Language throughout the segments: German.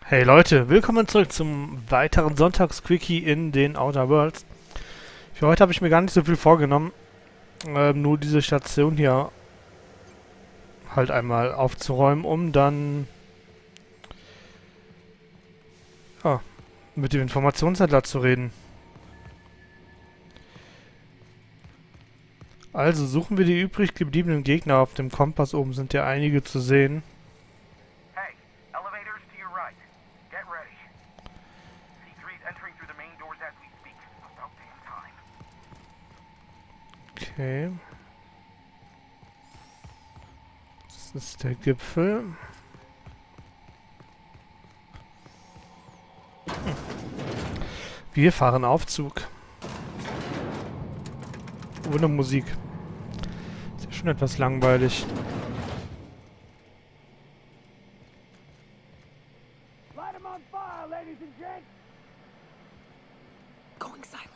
Hey Leute, willkommen zurück zum weiteren Sonntagsquickie in den Outer Worlds. Für heute habe ich mir gar nicht so viel vorgenommen, nur diese Station hier halt einmal aufzuräumen, um dann ja, mit dem Informationshändler zu reden. Also suchen wir die übrig gebliebenen Gegner. Auf dem Kompass oben sind ja einige zu sehen. Hey, elevators to your right. Get ready. C3's entering through the main doors as we speak. About damn time. Okay. Das ist der Gipfel. Wir fahren Aufzug. Ohne Musik. Ist ja schon etwas langweilig. Light 'em on fire, ladies and gents! Going silent.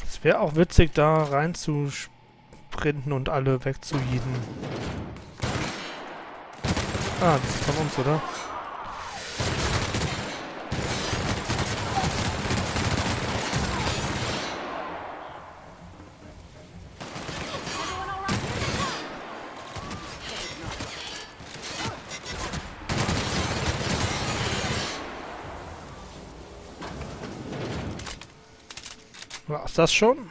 Es wäre auch witzig, da reinzusprinten und alle wegzujieden. Ah, das ist von uns, oder? War's das schon?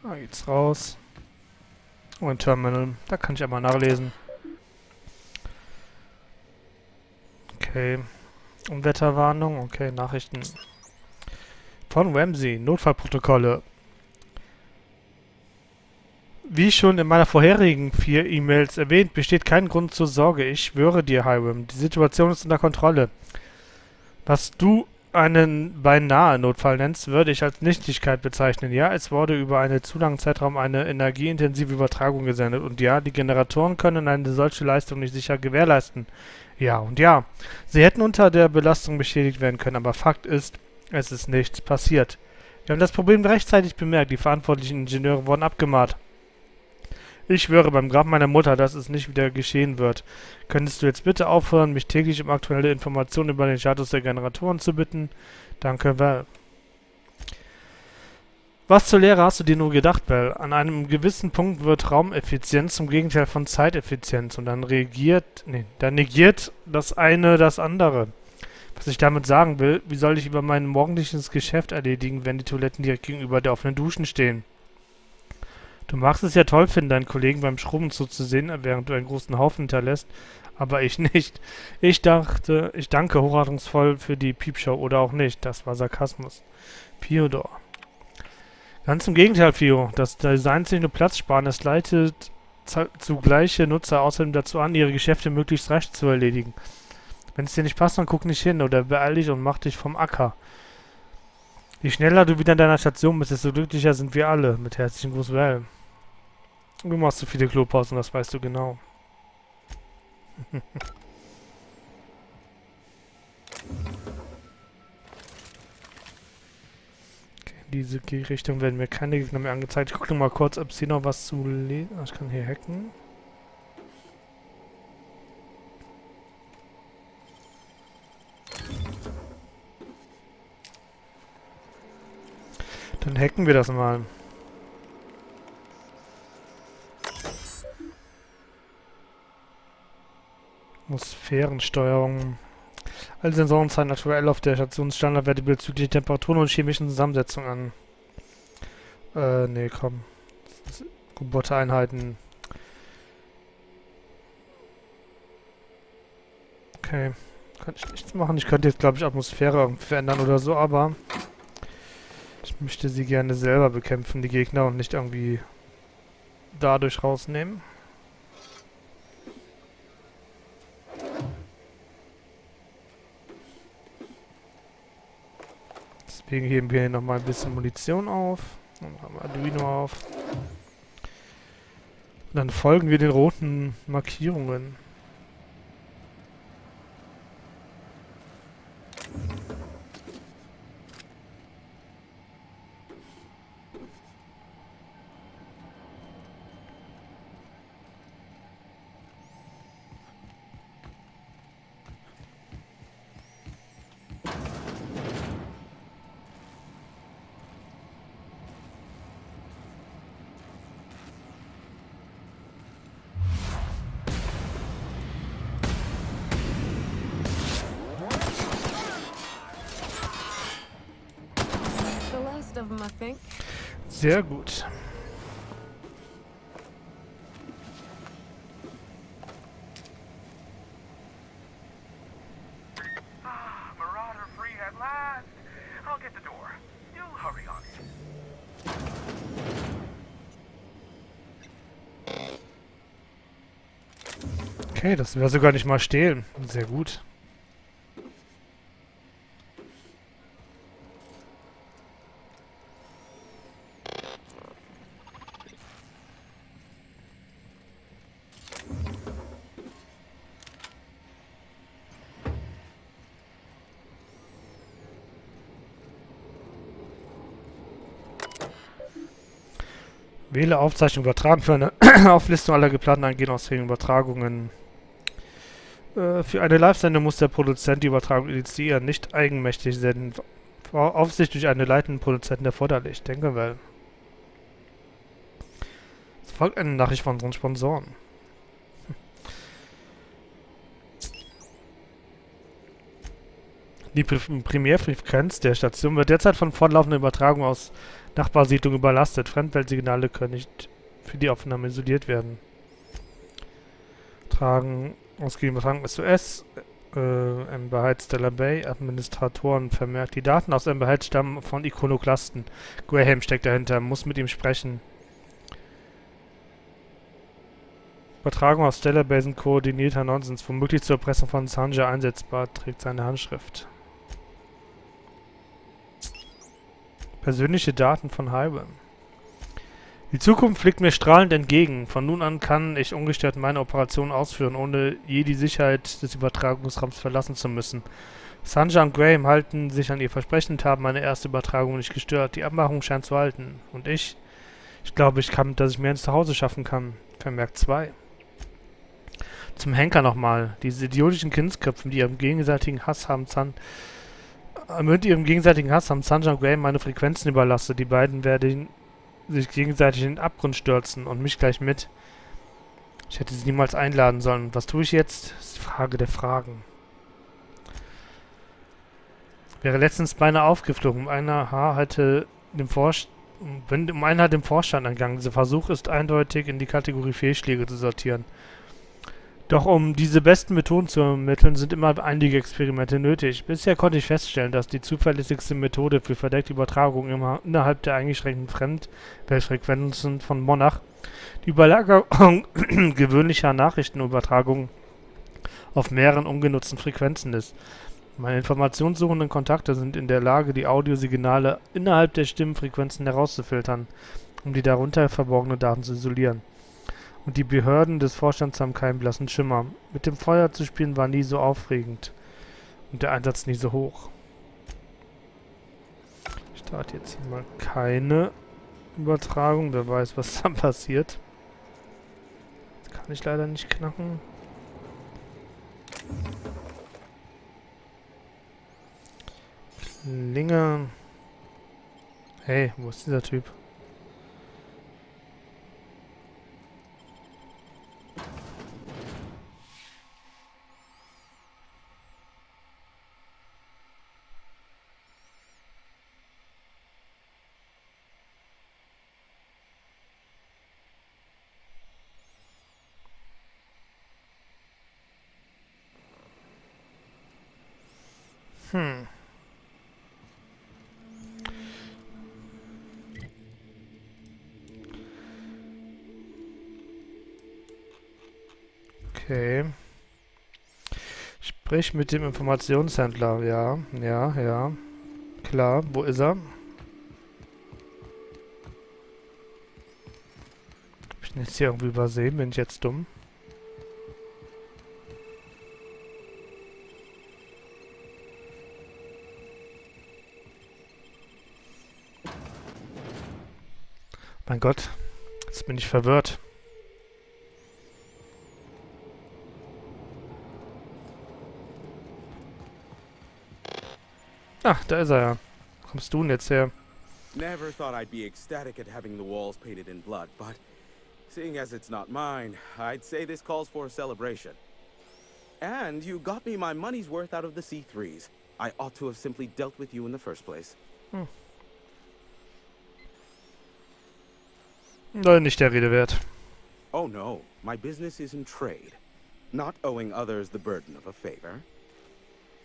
Da geht's raus. Oh, ein Terminal. Da kann ich einmal nachlesen. Okay. Unwetterwarnung. Okay, Nachrichten. Von Ramsey. Notfallprotokolle. Wie schon in meiner vorherigen 4 E-Mails erwähnt, besteht kein Grund zur Sorge. Ich schwöre dir, Hiram, die Situation ist unter Kontrolle. Was du einen beinahe Notfall nennst, würde ich als Nichtigkeit bezeichnen. Ja, es wurde über einen zu langen Zeitraum eine energieintensive Übertragung gesendet. Und ja, die Generatoren können eine solche Leistung nicht sicher gewährleisten. Ja und ja. Sie hätten unter der Belastung beschädigt werden können, aber Fakt ist, es ist nichts passiert. Wir haben das Problem rechtzeitig bemerkt. Die verantwortlichen Ingenieure wurden abgemahnt. Ich schwöre beim Grab meiner Mutter, dass es nicht wieder geschehen wird. Könntest du jetzt bitte aufhören, mich täglich um aktuelle Informationen über den Status der Generatoren zu bitten? Danke, Val. Was zur Lehre hast du dir nur gedacht, Val? An einem gewissen Punkt wird Raumeffizienz zum Gegenteil von Zeiteffizienz und dann negiert das eine das andere. Was ich damit sagen will, wie soll ich über mein morgendliches Geschäft erledigen, wenn die Toiletten direkt gegenüber der offenen Duschen stehen? Du magst es ja toll finden, deinen Kollegen beim Schrubben zuzusehen, während du einen großen Haufen hinterlässt, aber ich nicht. Ich danke hochachtungsvoll für die Piepshow oder auch nicht. Das war Sarkasmus. Piodor. Ganz im Gegenteil, Fio. Das Design ist nicht nur Platz sparen, es leitet zugleiche Nutzer außerdem dazu an, ihre Geschäfte möglichst rasch zu erledigen. Wenn es dir nicht passt, dann guck nicht hin oder beeil dich und mach dich vom Acker. Je schneller du wieder in deiner Station bist, desto glücklicher sind wir alle. Mit herzlichen Gruß, Val. Du machst zu viele Klopausen, das weißt du genau. Okay, in diese Richtung werden mir keine Gegner mehr angezeigt. Ich gucke mal kurz, ob es hier noch was zu lesen. Ich kann hier hacken. Dann hacken wir das mal. Atmosphärensteuerung. Alle Sensoren zeigen aktuell auf der Stationsstandardwerte bezüglich Temperaturen und chemischen Zusammensetzung an. Nee, komm. Robotereinheiten. Okay. Kann ich nichts machen. Ich könnte jetzt, glaube ich, Atmosphäre irgendwie verändern oder so, aber ich möchte sie gerne selber bekämpfen, die Gegner, und nicht irgendwie dadurch rausnehmen. Deswegen heben wir hier nochmal ein bisschen Munition auf. Dann haben wir Arduino auf. Und dann folgen wir den roten Markierungen. of them, I think. Sehr gut. Marauder free at last. I'll get the door. You hurry on it. Okay, das wäre sogar nicht mal stehlen. Sehr gut. Wähle Aufzeichnung übertragen für eine Auflistung aller geplanten eingehenden ausgehenden Übertragungen. Für eine Live-Sendung muss der Produzent die Übertragung initiieren, nicht eigenmächtig senden. Aufsicht durch einen leitenden Produzenten erforderlich. Denke well. Es folgt eine Nachricht von unseren Sponsoren. Die Primärfrequenz der Station wird derzeit von fortlaufenden Übertragungen aus Nachbarsiedlungen überlastet. Fremdweltsignale können nicht für die Aufnahme isoliert werden. Übertragung SOS, Amber Heights, Stellar Bay, Administratoren vermerkt. Die Daten aus Amber Heights stammen von Ikonoklasten. Graham steckt dahinter, muss mit ihm sprechen. Übertragung aus Stellar Bay sind koordinierter Nonsens, womöglich zur Erpressung von Sanja einsetzbar, trägt seine Handschrift. Persönliche Daten von Hiram. Die Zukunft fliegt mir strahlend entgegen. Von nun an kann ich ungestört meine Operation ausführen, ohne je die Sicherheit des Übertragungsraums verlassen zu müssen. Sanja und Graham halten sich an ihr Versprechen und haben meine erste Übertragung nicht gestört. Die Abmachung scheint zu halten. Und ich glaube, dass ich mir ein Zuhause schaffen kann. Vermerkt 2. Zum Henker nochmal. Diese idiotischen Kindsköpfe, die ihrem gegenseitigen Hass haben Sanja und Graham meine Frequenzen überlasse. Die beiden werden sich gegenseitig in den Abgrund stürzen und mich gleich mit. Ich hätte sie niemals einladen sollen. Was tue ich jetzt? Das ist die Frage der Fragen. Wäre letztens beinahe aufgeflogen. Um einen hat dem Vorstand angegangen. Dieser Versuch ist eindeutig in die Kategorie Fehlschläge zu sortieren. Doch um diese besten Methoden zu ermitteln, sind immer einige Experimente nötig. Bisher konnte ich feststellen, dass die zuverlässigste Methode für verdeckte Übertragung innerhalb der eingeschränkten Fremdweltfrequenzen von Monarch die Überlagerung gewöhnlicher Nachrichtenübertragungen auf mehreren ungenutzten Frequenzen ist. Meine informationssuchenden Kontakte sind in der Lage, die Audiosignale innerhalb der Stimmenfrequenzen herauszufiltern, um die darunter verborgenen Daten zu isolieren. Und die Behörden des Vorstands haben keinen blassen Schimmer. Mit dem Feuer zu spielen war nie so aufregend. Und der Einsatz nie so hoch. Ich starte jetzt hier mal keine Übertragung. Wer weiß, was dann passiert. Das kann ich leider nicht knacken. Linge. Hey, wo ist dieser Typ? Okay. Sprich mit dem Informationshändler. Ja. Klar, wo ist er? Hab ich ihn jetzt hier irgendwie übersehen? Bin ich jetzt dumm? Mein Gott, jetzt bin ich verwirrt. Ach, da ist er ja. Wo kommst du denn jetzt her? Never thought I'd be ecstatic at having the walls painted in blood, but seeing as it's not mine, I'd say this calls for a celebration. And you got me my money's worth out of the C3s. I ought to have simply dealt with you in the first place. Nicht der Rede wert. Oh no, my business is in trade, not owing others the burden of a favor.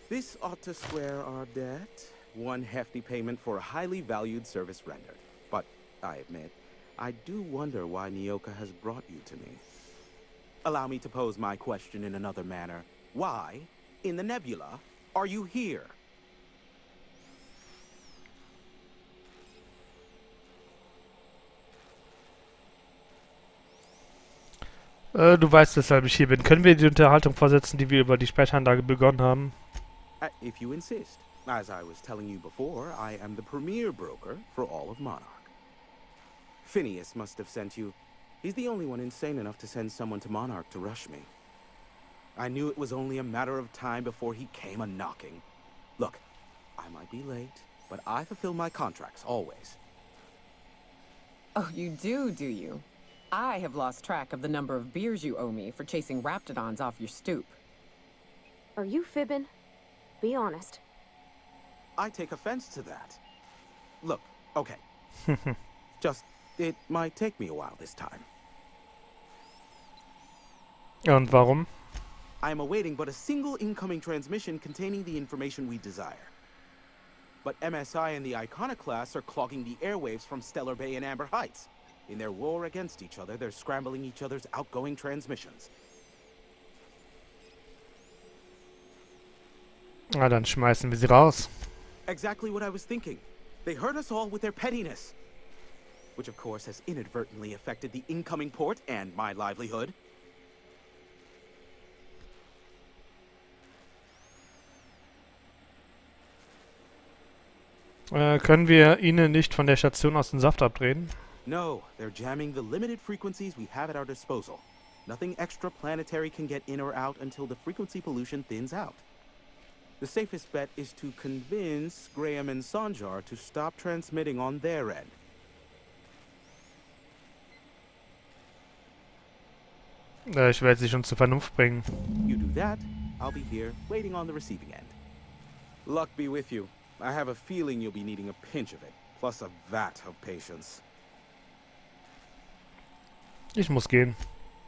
This ought to square our debt. One hefty payment for a highly valued service rendered. But, I admit, I do wonder why Nyoka has brought you to me. Allow me to pose my question in another manner. Why, in the nebula, are you here? Du weißt, weshalb ich hier bin. Können wir die Unterhaltung fortsetzen, die wir über die Speicheranlage begonnen haben? If you insist. As I was telling you before, I am the premier broker for all of Monarch. Phineas must have sent you. He's the only one insane enough to send someone to Monarch to rush me. I knew it was only a matter of time before he came a-knocking. Look, I might be late, but I fulfill my contracts, always. Oh, you do you? I have lost track of the number of beers you owe me for chasing Raptidons off your stoop. Are you fibbing? Be honest. I take offense to that. Look, okay. It might take me a while this time. Und warum? I am awaiting but a single incoming transmission containing the information we desire. But MSI and the Iconoclasts are clogging the airwaves from Stellar Bay and Amber Heights. In their war against each other, they're scrambling each other's outgoing transmissions. Na, dann schmeißen wir sie raus. Exactly what I was thinking. They hurt us all with their pettiness. Which of course has inadvertently affected the incoming port and my livelihood. Können wir ihnen nicht von der Station aus den Saft abdrehen? No, they're jamming the limited frequencies we have at our disposal. Nothing extraplanetary can get in or out until the frequency pollution thins out. The safest bet is to convince Graham and Sanjar to stop transmitting on their end. Ich werde sie schon zur Vernunft bringen. You do that, I'll be here, waiting on the receiving end. Luck be with you. I have a feeling you'll be needing a pinch of it, plus a vat of patience. Ich muss gehen.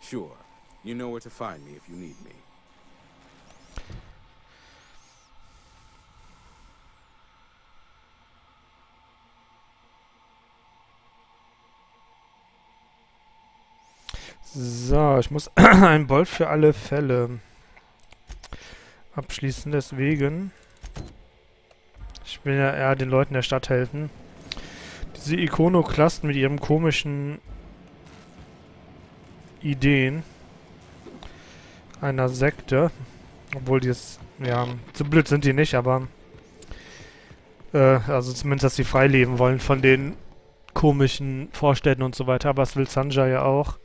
Sure. You know where to find me if you need me. So, ich muss einen Bolt für alle Fälle abschließen, deswegen. Ich will ja eher den Leuten der Stadt helfen. Diese Ikonoklasten mit ihren komischen Ideen einer Sekte. Obwohl die es, ja, so blöd sind die nicht, aber also zumindest, dass sie frei leben wollen von den komischen Vorstädten und so weiter. Aber das will Sanjay ja auch.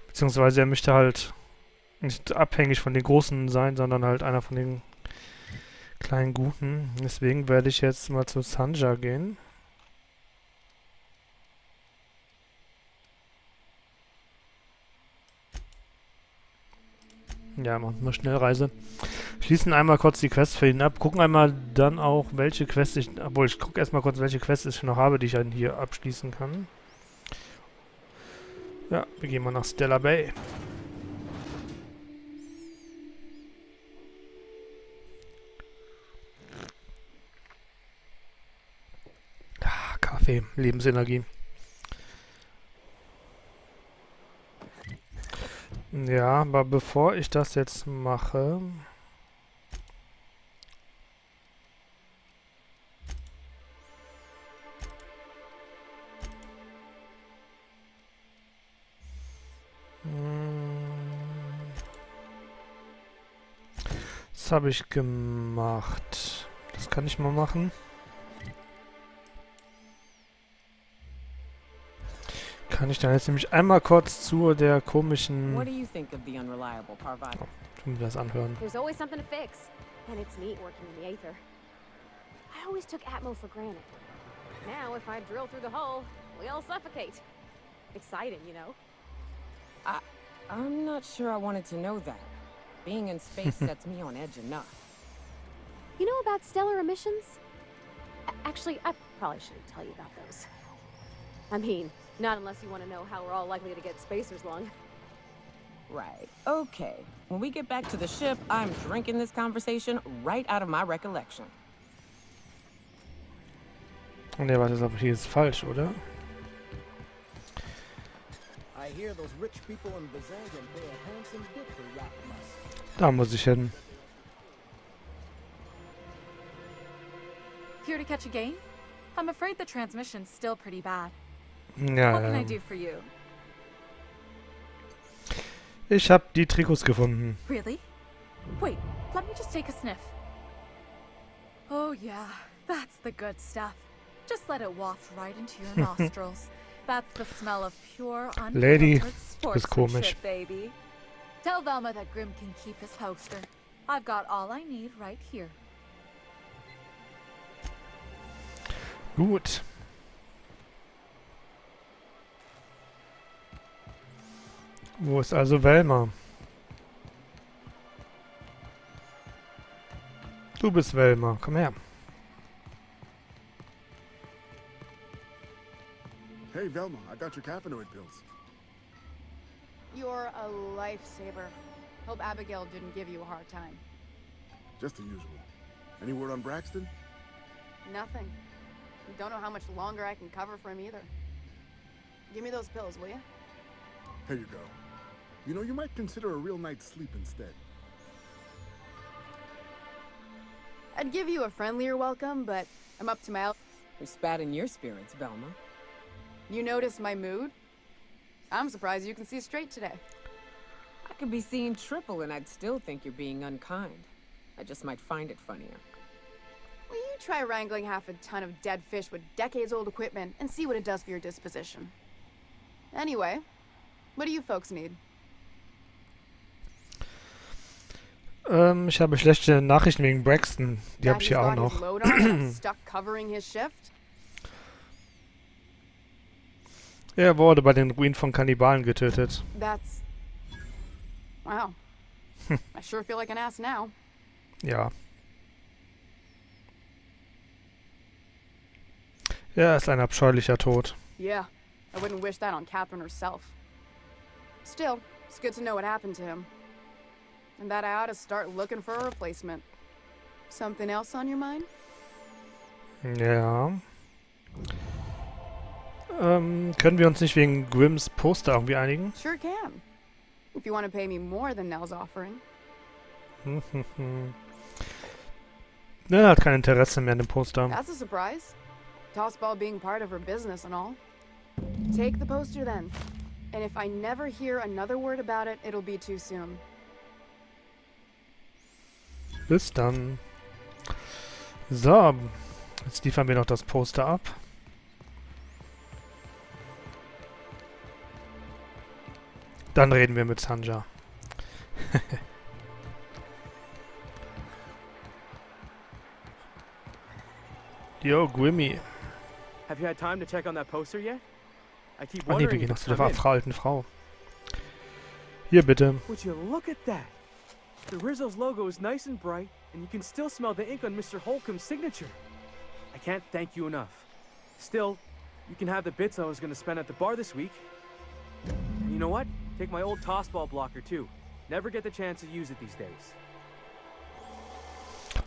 Beziehungsweise er möchte halt nicht abhängig von den Großen sein, sondern halt einer von den kleinen Guten. Deswegen werde ich jetzt mal zu Sanjay gehen. Ja, machen wir Schnellreise. Schließen einmal kurz die Quest für ihn ab. Gucken einmal dann auch, welche Quests ich... Obwohl, ich gucke erstmal kurz, welche Quests ich noch habe, die ich dann hier abschließen kann. Ja, wir gehen mal nach Stellar Bay. Ah, Kaffee, Lebensenergie. Ja, aber bevor ich das jetzt mache... Was habe ich gemacht? Das kann ich mal machen. Kann ich dann jetzt nämlich einmal kurz zu der komischen... What do you think of the unreliable Parvati? Tun wir das anhören. There's always something to fix. And it's neat working in the Aether. I always took Atmo for granted. Now, if I drill through the hull, we all suffocate. Exciting, you know? I'm not sure I wanted to know that. Being in space sets me on edge enough. You know about stellar emissions? Actually, I probably shouldn't tell you about those. I mean, not unless you want to know how we're all likely to get spacers lung. Right. Okay. When we get back to the ship, I'm drinking this conversation right out of my recollection. Ne, warte, aber hier ist falsch, oder? I hear those rich people in Bazagan pay a handsome bit for Rapmus. Da muss ich hin. Here to catch a game? I'm afraid the transmission's still pretty bad. Ja, What can I ja. do for you? Ich habe die Trikots gefunden. Really? Wait, let me just take a sniff. Oh yeah, that's the good stuff. Just let it waft right into your nostrils. That's the smell of pure, Lady, unfiltered du bist komisch. sportsmanship, baby. Tell Velma that Grim can keep his poster. I've got all I need right here. Gut. Wo ist also Velma? Du bist Velma, komm her. Hey, Velma, I got your caffeinoid pills. You're a lifesaver. Hope Abigail didn't give you a hard time. Just the usual. Any word on Braxton? Nothing. Don't know how much longer I can cover for him either. Give me those pills, will you? Here you go. You know, you might consider a real night's sleep instead. I'd give you a friendlier welcome, but I'm up to my... Who spat in your spirits, Velma? You noticed my mood? I'm surprised you can see straight today. I could be seeing triple and I'd still think you're being unkind. I just might find it funnier. Will you try wrangling half a ton of dead fish with decades-old equipment and see what it does for your disposition? Anyway, what do you folks need? Ich habe schlechte Nachrichten wegen Braxton. Die habe ich hier auch That he's got his noch. load on and stuck covering his shift? Er wurde bei den Ruinen von Kannibalen getötet. That's... Wow. I sure feel like an ass now. Ja. Er ist ein abscheulicher Tod. Yeah, I wouldn't wish that on Catherine herself. Still, it's good to know what happened to him. And that I ought to start looking for a replacement. Something else on your mind? Ja. Können wir uns nicht wegen Grims Poster irgendwie einigen? Sure can. If you want to pay me more than Nell's offering. Er hat kein Interesse mehr an dem Poster. That's a surprise. Tossball being part of her business and all. Take the poster then. And if I never hear another word about it, it'll be too soon. Bis dann. So. Jetzt liefern wir noch das Poster ab. Dann reden wir mit Sanja. Yo, Grimmy. Have you had time to check on that poster yet? I keep Oh ne, wir wondering gehen if noch it's zu der come in. alten Frau. Hier bitte. Would you look at that? The Rizzo's logo is nice and bright, and you can still smell the ink on Mr. Holcomb's signature. I can't thank you enough. Still, you can have the bits I was going to spend at the bar this week. And you know what? Take my old tossball blocker too. Never get the chance to use it these days.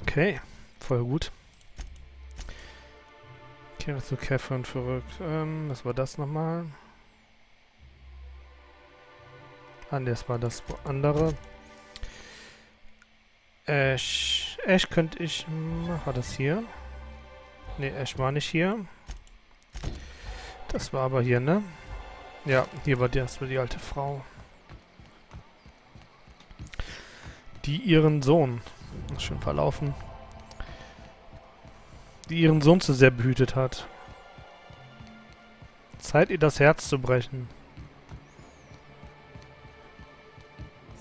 Okay, voll gut. Kehre zu Catherine zurück. Was war das nochmal? Ah, ne, das war das andere. Ash könnte ich... War das hier? Ne, Ash war nicht hier. Das war aber hier, ne? Ja, hier war das war die alte Frau. Die ihren Sohn... Schön verlaufen. Die ihren Sohn zu sehr behütet hat. Zeit, ihr das Herz zu brechen.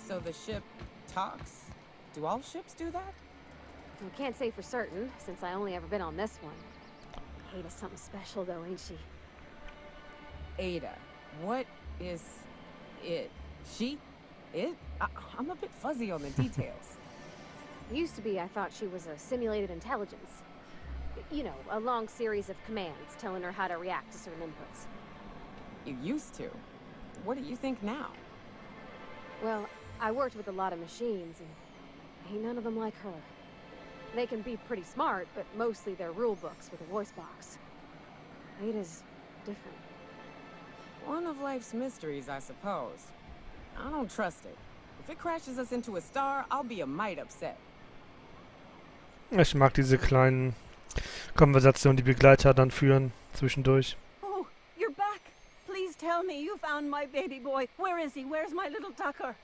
So the ship talks? Do all ships do that? I can't say for certain, since I only ever been on this one. Ada's something special though, ain't she? Ada. What is it? She? It? I'm a bit fuzzy on the details. Used to be I thought she was a simulated intelligence. You know, a long series of commands telling her how to react to certain inputs. You used to. What do you think now? Well, I worked with a lot of machines, and ain't none of them like her. They can be pretty smart, but mostly they're rule books with a voice box. Ada's different. One of life's mysteries, I suppose. I don't trust it. If it crashes us into a star, I'll be a mite upset. Ich mag diese kleinen Konversationen, die Begleiter dann führen zwischendurch. Oh, you're back. Please tell me you found my baby boy. Where is he? Where's my little Tucker?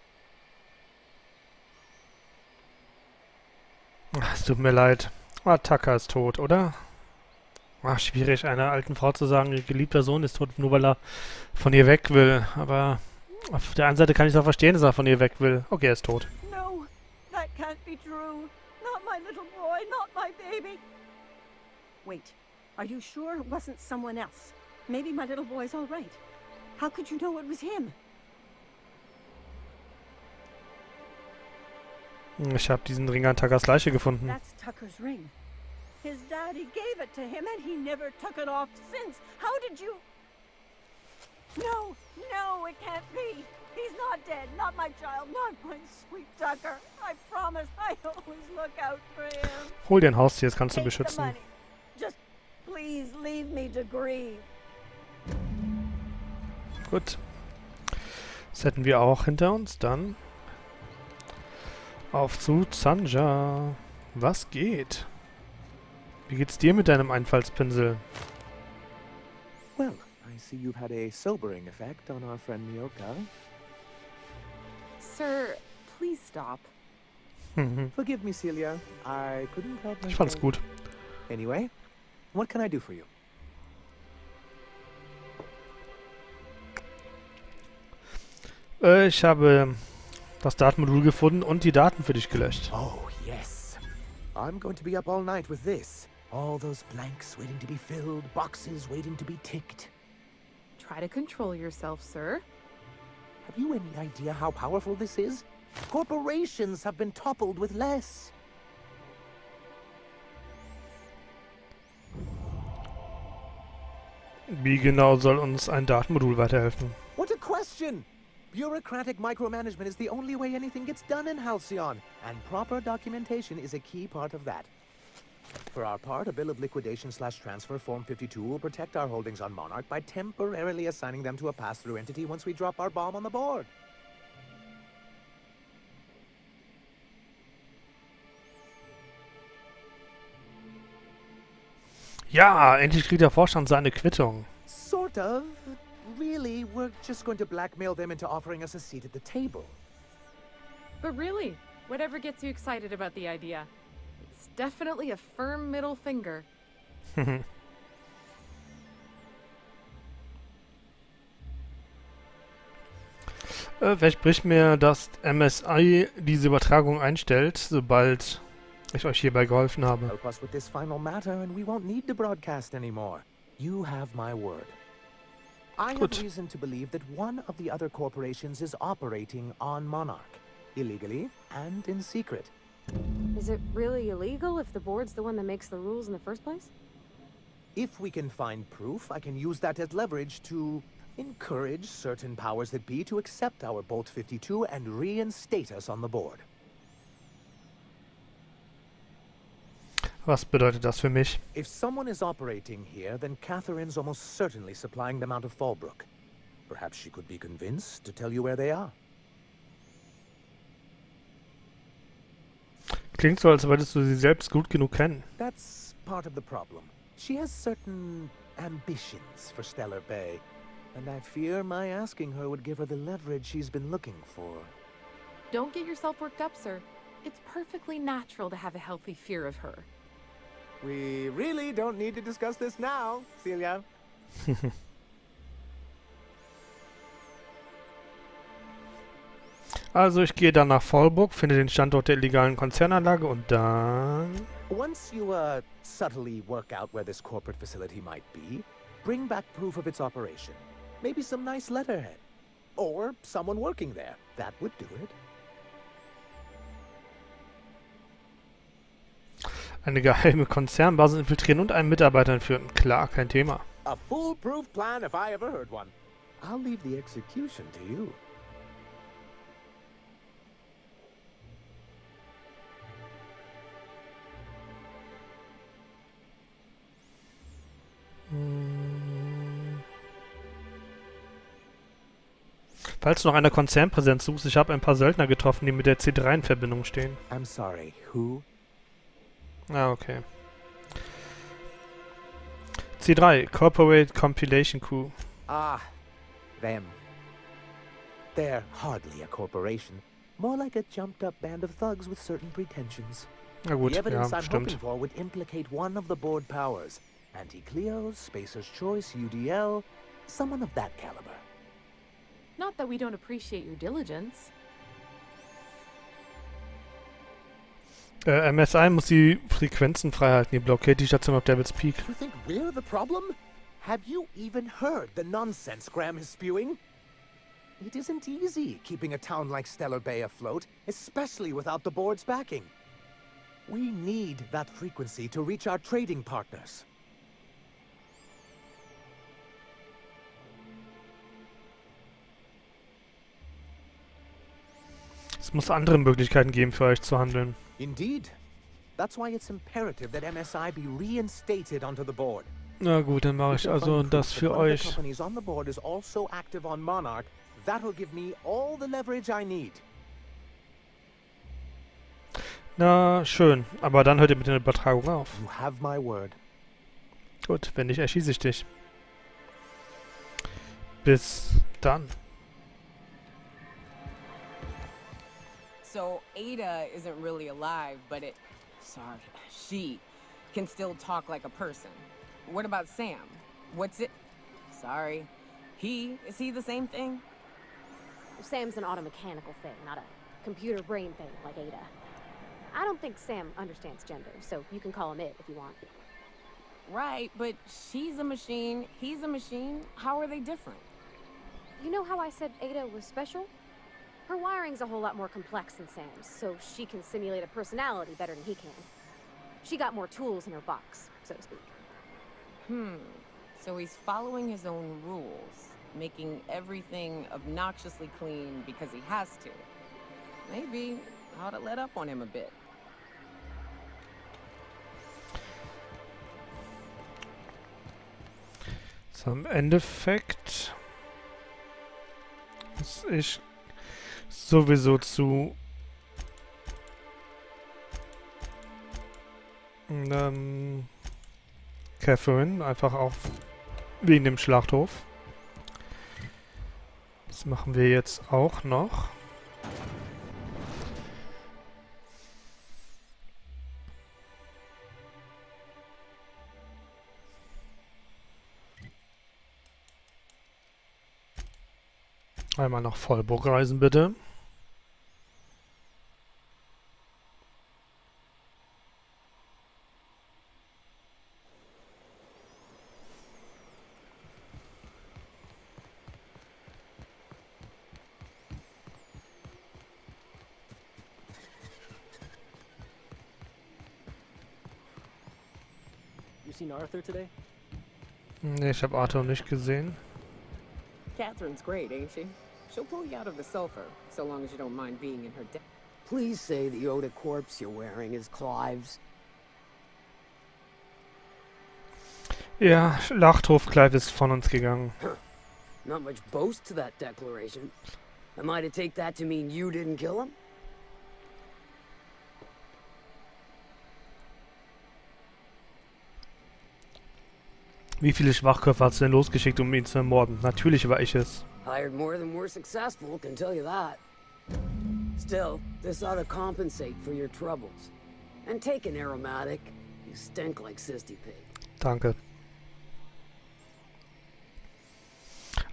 Ach, es tut mir leid. Ah, Tucker ist tot, oder? Ach, schwierig, einer alten Frau zu sagen, ihr geliebter Sohn ist tot, nur weil er von ihr weg will. Aber auf der einen Seite kann ich es auch verstehen, dass er von ihr weg will. Okay, er ist tot. No, that can't be true. Not my little boy, not my baby. Wait, are you sure it wasn't someone else? Maybe my little boy's all right. How could you know it was him? Ich habe diesen Ring an Tuckers Leiche gefunden. That's Tucker's ring. His daddy gave it to him and he never took it off since. How did you... No, no, it can't be. He's not dead. Not my child. Not my sweet Tucker. I promise I always look out for him. Hol dir ein Haustier, das kannst du Take the beschützen. money. Just please leave me to grieve. Gut. Das hätten wir auch hinter uns. Dann auf zu Zanja. Was geht? Wie geht's dir mit deinem Einfallspinsel? Well, I see you've had a sobering effect on our friend Myoka. Sir, please stop. Forgive me, Celia. I couldn't help myself. Ich fand's gut. Anyway, what can I do for you? Ich habe das Datenmodul gefunden und die Daten für dich gelöscht. Oh, yes. I'm going to be up all night with this. All those blanks waiting to be filled, boxes waiting to be ticked. Try to control yourself, sir. Have you any idea how powerful this is? Corporations have been toppled with less. Wie genau soll uns ein Datenmodul weiterhelfen? What a question! Bureaucratic micromanagement is the only way anything gets done in Halcyon, and proper documentation is a key part of that. For our part, a bill of liquidation/transfer Form 52 will protect our holdings on Monarch by temporarily assigning them to a pass-through entity once we drop our bomb on the board. Ja, endlich kriegt der Vorstand seine Quittung. Sort of. Really, we're just going to blackmail them into offering us a seat at the table. But really, whatever gets you excited about the idea? It's definitely a firm middle finger. Versprich mir, dass MSI diese Übertragung einstellt, sobald ich euch hierbei geholfen habe. Help us with this final matter and we won't need to broadcast anymore. You have my word. I have reason to believe that one of the other corporations is operating on Monarch, illegally and in secret. Is it really illegal if the board's the one that makes the rules in the first place? If we can find proof, I can use that as leverage to encourage certain powers that be to accept our Bolt 52 and reinstate us on the board. Was bedeutet das für mich? If someone is operating here, then Catherine's almost certainly supplying them out of Fallbrook. Perhaps she could be convinced to tell you where they are. Klingt so, als würdest du sie selbst gut genug kennen. That's part of the problem. She has certain ambitions for Stellar Bay, and I fear my asking her would give her the leverage she's been looking for. Don't get yourself worked up, sir. It's perfectly natural to have a healthy fear of her. We really don't need to discuss this now, Celia. Also ich gehe dann nach Fallbrook, finde den Standort der illegalen Konzernanlage und dann... Once you subtly work out where this corporate facility might be, bring back proof of its operation. Maybe some nice letterhead. Or someone working there. That would do it. Eine geheime Konzernbasis infiltrieren und einen Mitarbeiter entführen. Klar, kein Thema. A foolproof plan if I ever heard one. I'll leave the execution to you. Falls du noch eine Konzernpräsenz suchst, ich habe ein paar Söldner getroffen, die mit der C3 in Verbindung stehen. I'm sorry, who? Ah, okay. C3, Corporate Compilation Crew. Ah, them. They're hardly a corporation. More like a jumped-up band of thugs with certain pretensions. Na gut, The evidence ja, I'm stimmt. hoping for would implicate one of the board powers. Anti-Cleos, Spacer's Choice, UDL, someone of that caliber. Not that we don't appreciate your diligence. MSI muss die Frequenzen freihalten. Die blockiert die Station auf Devil's Peak. You think we're the problem? Have you even heard the nonsense Graham is spewing? It isn't easy keeping a town like Stellar Bay afloat, especially without the board's backing. We need that frequency to reach our trading partners. Es muss andere Möglichkeiten geben, für euch zu handeln. Indeed. That's why it's imperative that MSI be reinstated onto the board. Na gut, dann mache ich also das für One of the euch. companies on the board is also active on Monarch. That'll give me all the leverage I need. Na, schön. Aber dann hört ihr mit der Übertragung auf. You have my word. Gut, wenn nicht, erschieße ich dich. Bis dann. So Ada isn't really alive, but she can still talk like a person. What about Sam? What's it? Sorry. Is he the same thing? Sam's an automechanical thing, not a computer brain thing like Ada. I don't think Sam understands gender, so you can call him it if you want. Right, but she's a machine, he's a machine. How are they different? You know how I said Ada was special? Her wiring's a whole lot more complex than Sam's, so she can simulate a personality better than he can. She got more tools in her box, so to speak. So he's following his own rules, making everything obnoxiously clean because he has to. Maybe I ought to let up on him a bit. So, im Endeffekt muss ich sowieso zu Catherine, einfach auch wegen dem Schlachthof. Das machen wir jetzt auch noch. Einmal nach Vollburg reisen, bitte. You seen Arthur today? Nee, ich habe Arthur nicht gesehen. Catherine's great, ain't she? She'll pull you out of the sulfur, so long as you don't mind being in her debt. Please say the Yoda corpse you're wearing is Clive's. Ja, Schlachthof Clive ist von uns gegangen. Not much boast to that declaration. Am I to take that to mean you didn't kill him? Wie viele Schwachköpfe hast du denn losgeschickt, um ihn zu ermorden? Natürlich war ich es. Hired more than were successful, can tell you that. Still, this ought to compensate for your troubles. And take an aromatic. You stink like Sisty Pig. Danke.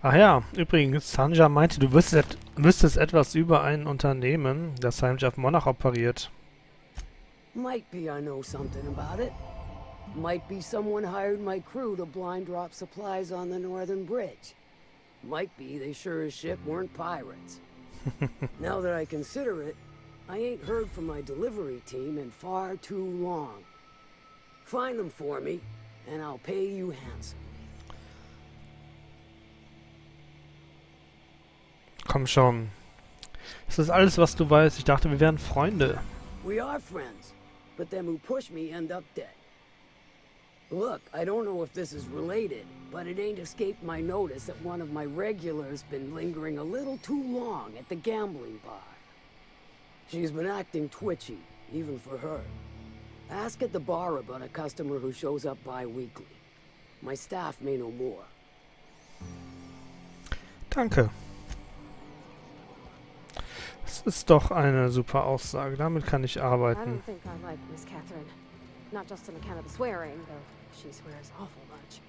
Ach ja, übrigens, Sanja meinte, du wüsstest etwas über ein Unternehmen, das heimlich auf Monarch operiert. Might be I know something about it. Might be someone hired my crew to blind drop supplies on the northern bridge. Might be they sure as shit weren't pirates. Now that I consider it, I ain't heard from my delivery team in far too long. Find them for me, and I'll pay you handsomely. Komm schon. Das ist alles, was du weißt. Ich dachte, wir wären Freunde. We are friends, but them who push me end up dead. Look, I don't know if this is related, but it ain't escaped my notice that one of my regulars been lingering a little too long at the gambling bar. She's been acting twitchy, even for her. Ask at the bar about a customer who shows up bi-weekly. My staff may know more. Danke. Das ist doch eine super Aussage. Damit kann ich I arbeiten. don't think I like Miss Catherine. Not just on account of the swearing, though she swears awful much.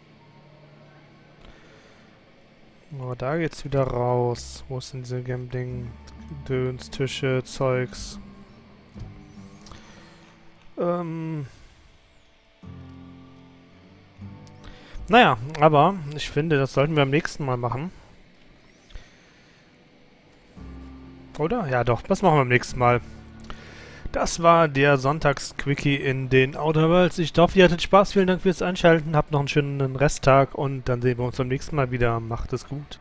Oh, da geht's wieder raus. Wo ist denn diese Gambling-Döns, Tische, Zeugs? Naja, aber ich finde, das sollten wir beim nächsten Mal machen. Oder? Ja doch, das machen wir beim nächsten Mal. Das war der Sonntags-Quickie in den Outer Worlds. Ich hoffe, ihr hattet Spaß. Vielen Dank fürs Einschalten. Habt noch einen schönen Resttag und dann sehen wir uns beim nächsten Mal wieder. Macht es gut.